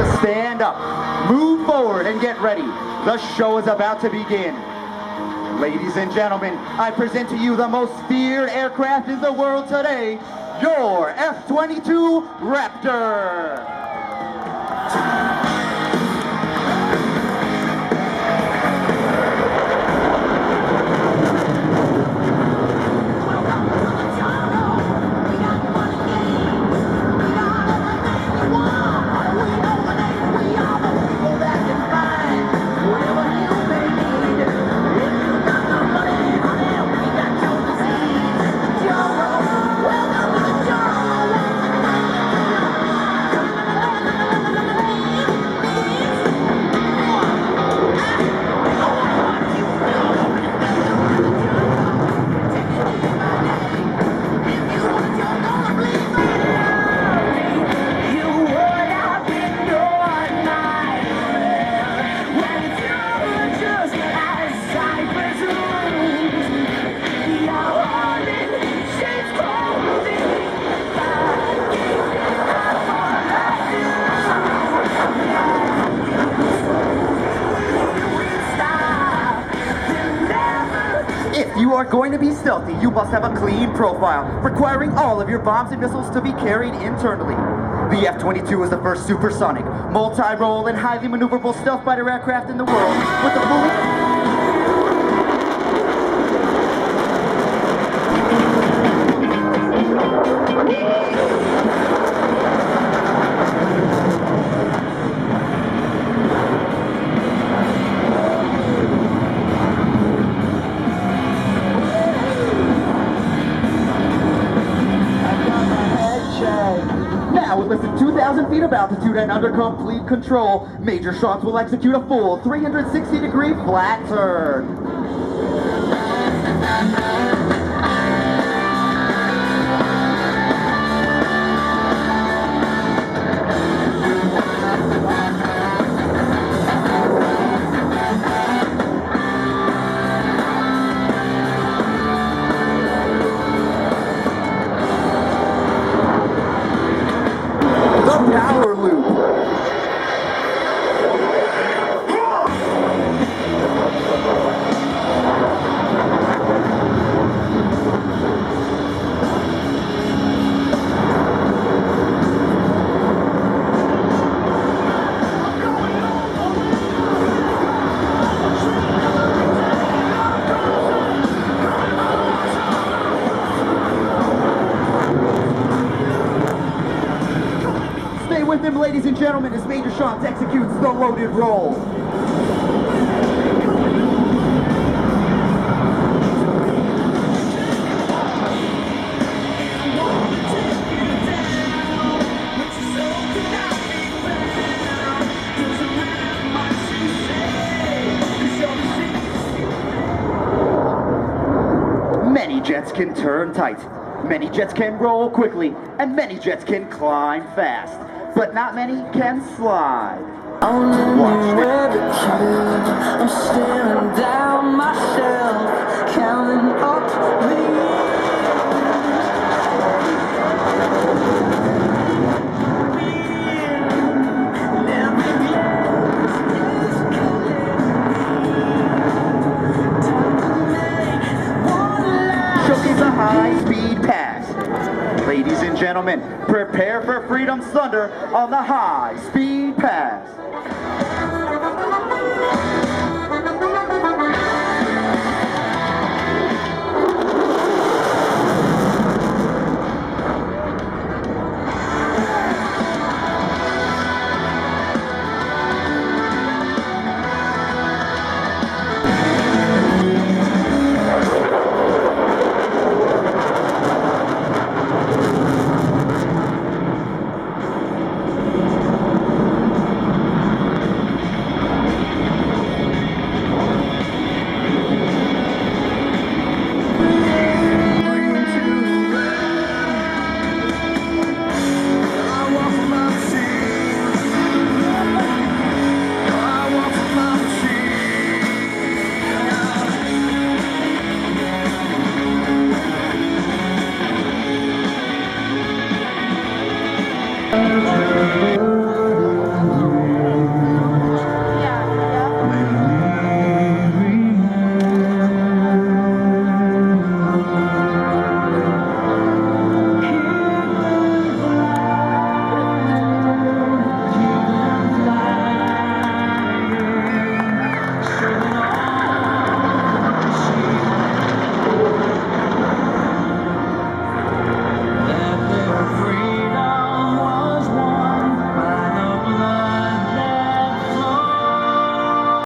to stand up, move forward, and get ready. The show is about to begin. Ladies and gentlemen, I present to you the most feared aircraft in the world today, your F-22 Raptor. If you are going to be stealthy, you must have a clean profile, requiring all of your bombs and missiles to be carried internally. The F-22 is the first supersonic, multi-role, and highly maneuverable stealth fighter aircraft in the world, with a fully... Now, with less than 2,000 feet of altitude and under complete control, Major Shots will execute a full 360-degree flat turn. Power loop. With him, ladies and gentlemen, as Major Shots executes the loaded roll. Many jets can turn tight, many jets can roll quickly, and many jets can climb fast. But not many can slide. I'm staring down myself, counting up the Showcase a high-speed pass. Ladies and gentlemen, prepare for Freedom's thunder on the high-speed pass.